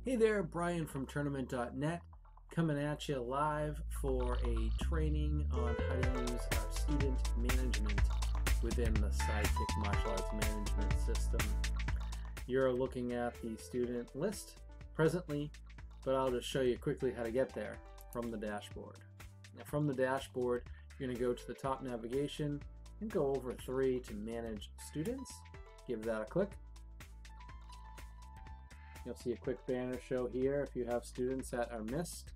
Hey there, Brian from tournament.net coming at you live for a training on how to use our student management within the Sidekick martial arts management system. You're looking at the student list presently, but I'll just show you quickly how to get there from the dashboard. Now from the dashboard, you're going to go to the top navigation and go over 3 to manage students. Give that a click. You'll see a quick banner show here if you have students that are missed.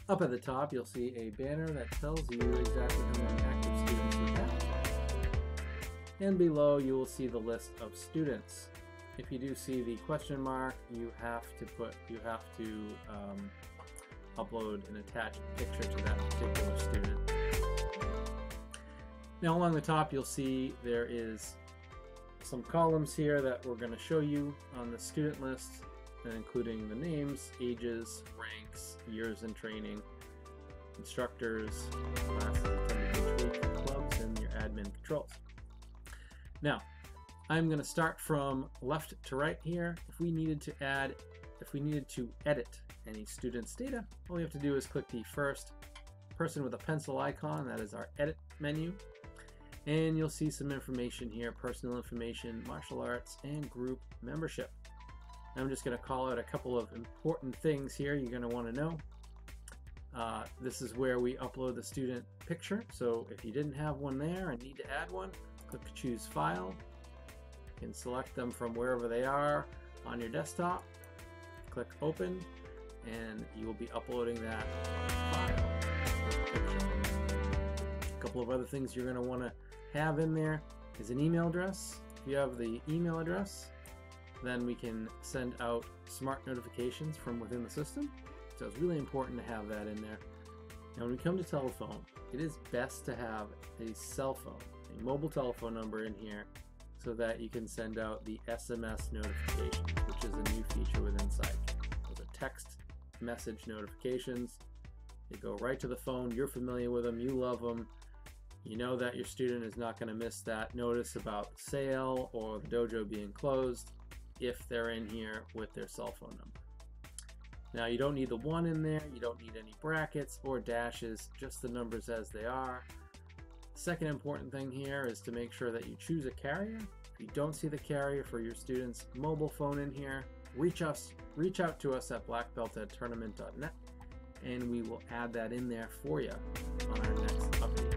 Up at the top, you'll see a banner that tells you exactly how many active students you have. And below, you will see the list of students. If you do see the question mark, you have to upload and attach a picture to that particular student. Now along the top, you'll see there is some columns here that we're going to show you on the student list, including the names, ages, ranks, years in training, instructors, classes attended each week, clubs, and your admin controls. Now, I'm going to start from left to right here. If we needed to edit any student's data, all we have to do is click the first person with a pencil icon, that is our edit menu. And you'll see some information here, personal information, martial arts, and group membership. I'm just going to call out a couple of important things here you're going to want to know. This is where we upload the student picture, so if you didn't have one there and need to add one, click Choose File. You can select them from wherever they are on your desktop. Click Open, and you will be uploading that file. A couple of other things you're going to want to have in there is an email address. If you have the email address, then we can send out smart notifications from within the system. So it's really important to have that in there. Now when we come to telephone, it is best to have a cell phone, a mobile telephone number in here, so that you can send out the SMS notifications, which is a new feature within Sidekick. Those are text message notifications. They go right to the phone. You're familiar with them. You love them. You know that your student is not going to miss that notice about the sale or the dojo being closed if they're in here with their cell phone number. Now you don't need the 1 in there, you don't need any brackets or dashes, just the numbers as they are. Second important thing here is to make sure that you choose a carrier. If you don't see the carrier for your student's mobile phone in here, reach out to us at blackbelt@tournament.net and we will add that in there for you on our next update.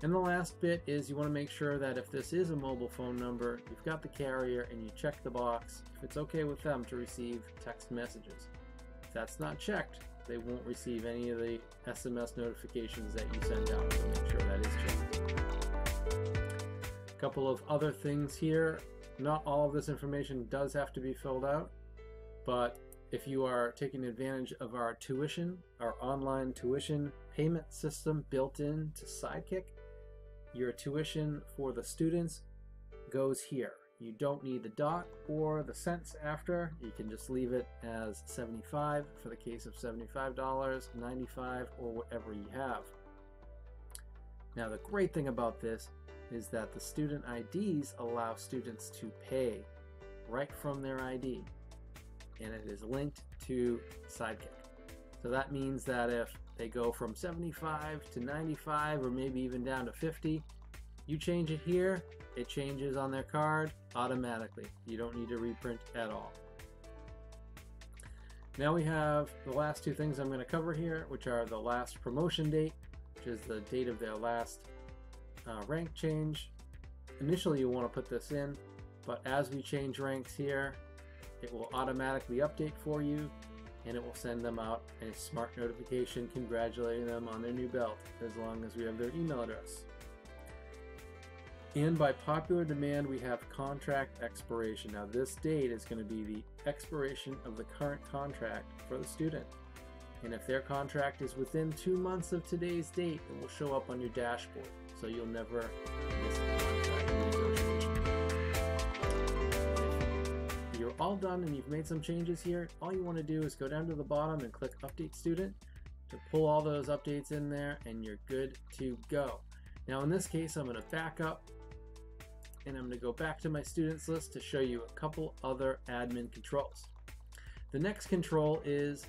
And the last bit is you want to make sure that if this is a mobile phone number, you've got the carrier and you check the box if it's okay with them to receive text messages. If that's not checked, they won't receive any of the SMS notifications that you send out, so make sure that is checked. A couple of other things here. Not all of this information does have to be filled out, but if you are taking advantage of our tuition, our online tuition payment system built into Sidekick, your tuition for the students goes here. You don't need the dot or the cents after. You can just leave it as $75 for the case of $75, $95, or whatever you have. Now the great thing about this is that the student IDs allow students to pay right from their ID, and it is linked to Sidekick. So that means that if they go from 75 to 95 or maybe even down to 50, you change it here, it changes on their card automatically. You don't need to reprint at all. Now we have the last 2 things I'm going to cover here, which are the last promotion date, which is the date of their last rank change. Initially you want to put this in, but as we change ranks here, it will automatically update for you, and it will send them out a smart notification congratulating them on their new belt, as long as we have their email address. And by popular demand, we have contract expiration. Now this date is going to be the expiration of the current contract for the student. And if their contract is within 2 months of today's date, it will show up on your dashboard, so you'll never miss a contract negotiation. You're all done and you've made some changes here. All you want to do is go down to the bottom and click Update Student to pull all those updates in there, and you're good to go. Now in this case, I'm going to back up and I'm going to go back to my students list to show you a couple other admin controls. The next control is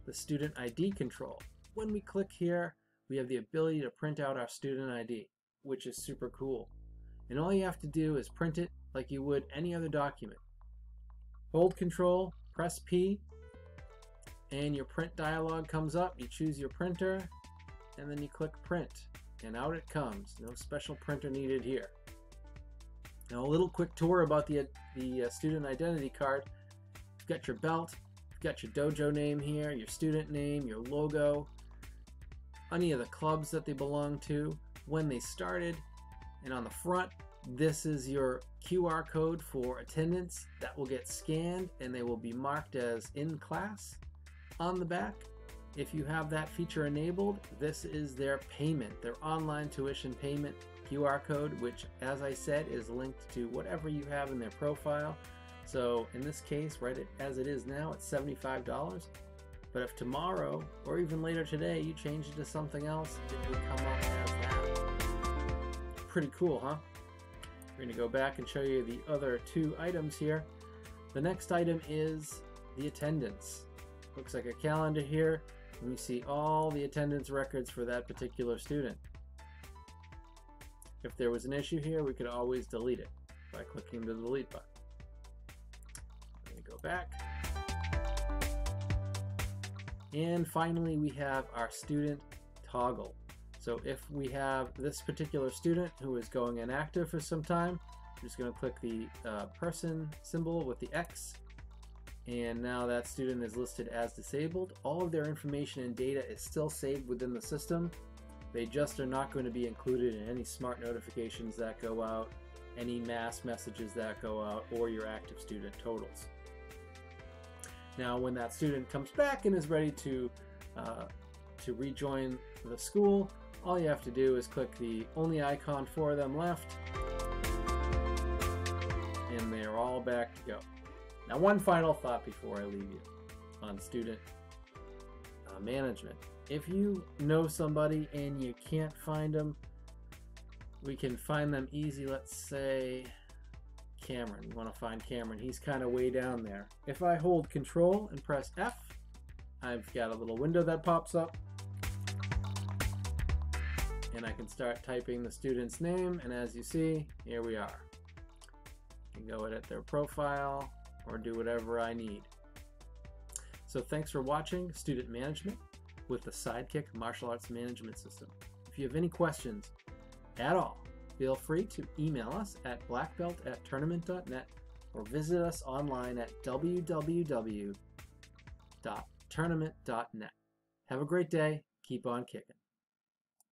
the student ID control. When we click here, we have the ability to print out our student ID, which is super cool. And all you have to do is print it like you would any other document. Hold Control, press P, and your print dialog comes up. You choose your printer, and then you click Print, and out it comes. No special printer needed here. Now a little quick tour about the student identity card. You've got your belt, you've got your dojo name here, your student name, your logo, any of the clubs that they belong to, when they started, and on the front, this is your QR code for attendance that will get scanned and they will be marked as in class. On the back, if you have that feature enabled, this is their payment, their online tuition payment QR code, which, as I said, is linked to whatever you have in their profile. So in this case, right as it is now, it's $75. But if tomorrow or even later today you change it to something else, it would come up as that. Pretty cool, huh? We're going to go back and show you the other two items here. The next item is the attendance. Looks like a calendar here, and we see all the attendance records for that particular student. If there was an issue here, we could always delete it by clicking the delete button. Let me go back. And finally, we have our student toggle. So if we have this particular student who is going inactive for some time, I'm just going to click the person symbol with the X, and now that student is listed as disabled. All of their information and data is still saved within the system. They just are not going to be included in any smart notifications that go out, any mass messages that go out, or your active student totals. Now when that student comes back and is ready to rejoin the school, all you have to do is click the only icon for them left, and they're all back to go. Now one final thought before I leave you on student management. If you know somebody and you can't find them, we can find them easy. Let's say Cameron. You want to find Cameron. He's kind of way down there. If I hold Control and press F, I've got a little window that pops up, and I can start typing the student's name, and as you see, here we are. I can go edit their profile or do whatever I need. So thanks for watching Student Management with the Sidekick Martial Arts Management System. If you have any questions at all, feel free to email us at blackbelt@tournament.net or visit us online at www.tournament.net. Have a great day. Keep on kicking.